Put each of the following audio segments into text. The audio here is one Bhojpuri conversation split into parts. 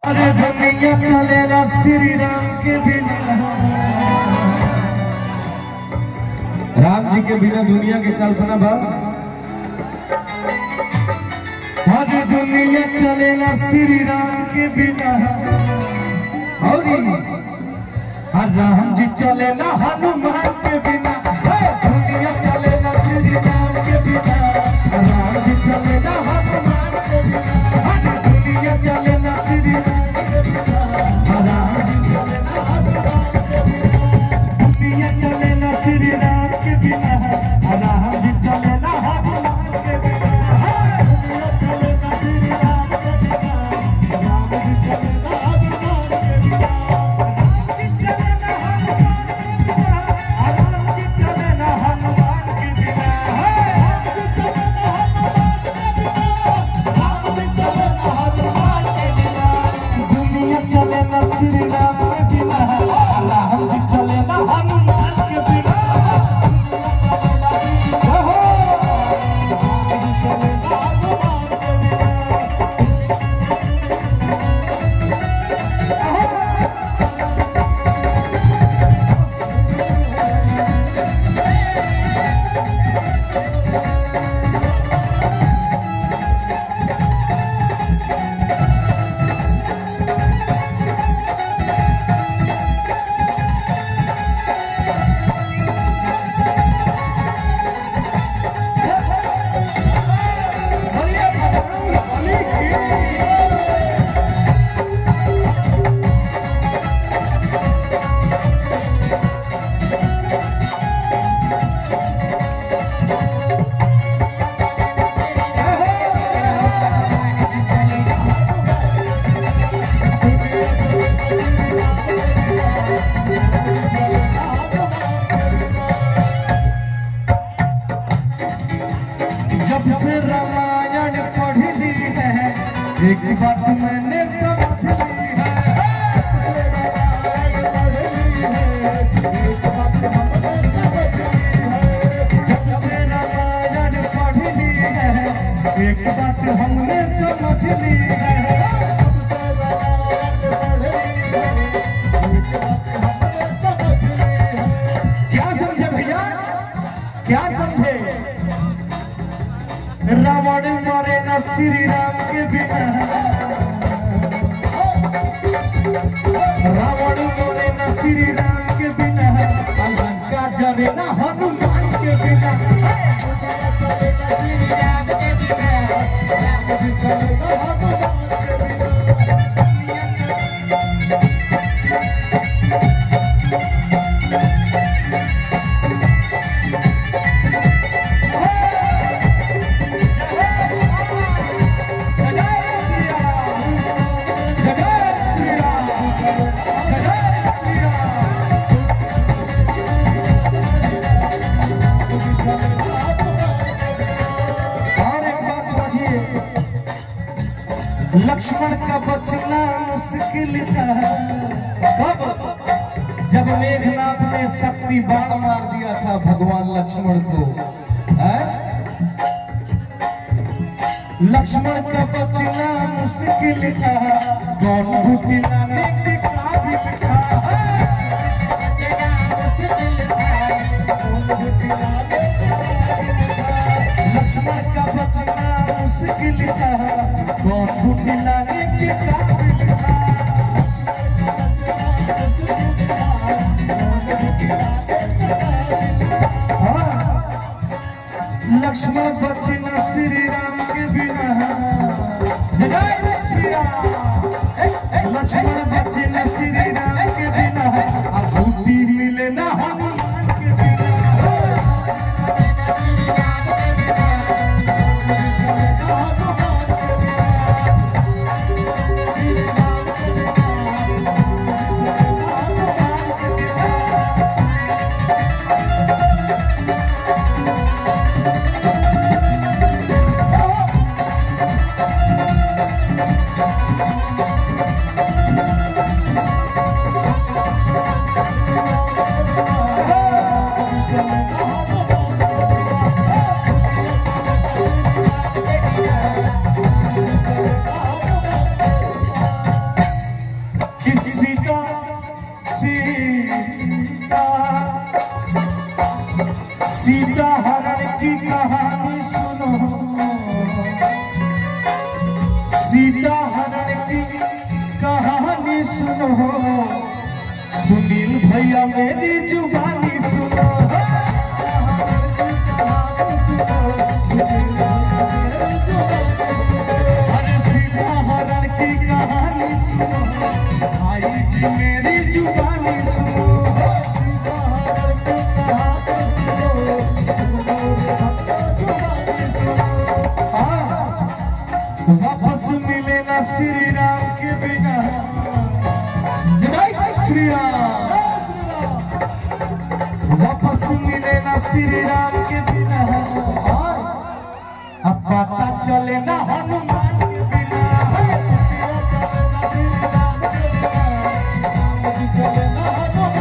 अरे दुनिया चलेला श्री राम के बिना, राम जी के बिना दुनिया की कल्पना बा। अरे दुनिया चलेला श्री राम के बिना, और राम जी चलेला हनुमान के बिना। दुनिया चलेला श्री राम के बिना, राम जी चलेला हनुमान के बिना। दुनिया चलेला श्री राम के बिना, राम जी चलेला हनुमान के बिना। दुनिया चलेला श्री राम के बिना, राम जी चलेला हनुमान के बिना। दुनिया चलेला श्री राम के बिना, राम जी चलेला हनुमान के बिना। श्री राम के बिना, राम जी चलेला हनुमान के बिना। जब से रामायण पढ़ ली है, एक बात मैंने समझ ली है। जब से रामायण पढ़ ली है, एक बात हमने समझ ली है। क्या समझे भैया, क्या समझे? रावण मारे न श्री राम के बिना, रावण मारे न श्री राम के बिना। लंका जरे न हनुमान के बिना। श्री राम के बिना, राम जी चले न हनुमान के बिना। लक्ष्मण का बचना मुश्किल था कब, जब मेघनाथ ने शक्ति बाण मार दिया था भगवान लक्ष्मण को। लक्ष्मण का बचना मुश्किल था, कौन बूटी लाने के काबिल था। लक्ष्मण का बचना मुश्किल था, कौन बूटी लाने के काबिल था। लक्ष्मण बचना श्री राम के बिना। जय श्री राम। लक्ष्मण बचना श्री राम के बिना, अब बूटी मिले ना हनुमान के बिना। सुनो, सुनील भैया मेरी जुबानी सुनो, अरे सीधा हरण की कहानी सुनो, भाई जी मेरी जुबानी सुनो, सीधा हरण की कहानी सुनो, वापस मिले ना श्री राम के बिना, जय श्री राम, वापस मिले ना श्री राम के बिना, अब पता चले ना हनुमान के बिना,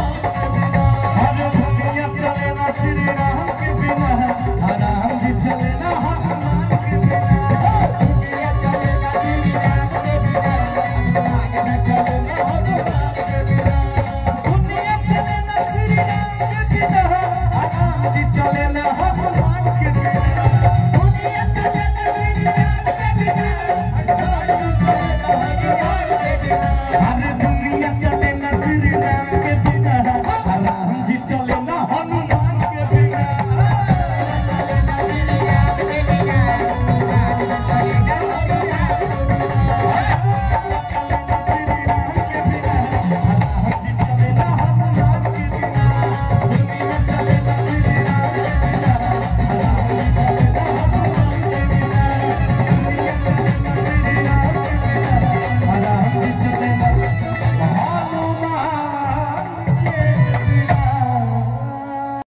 हर दुनिया चले ना श्री राम के बिना, राम जी चले ना हनुमान के बिना, दुनिया चले ना श्री राम के बिना, दुनिया चले ना श्री राम के बिना, राम जी चले ना हनुमान के बिना, दुनिया चले ना श्री राम के बिना, राम जी चले ना हनुमान के बिना,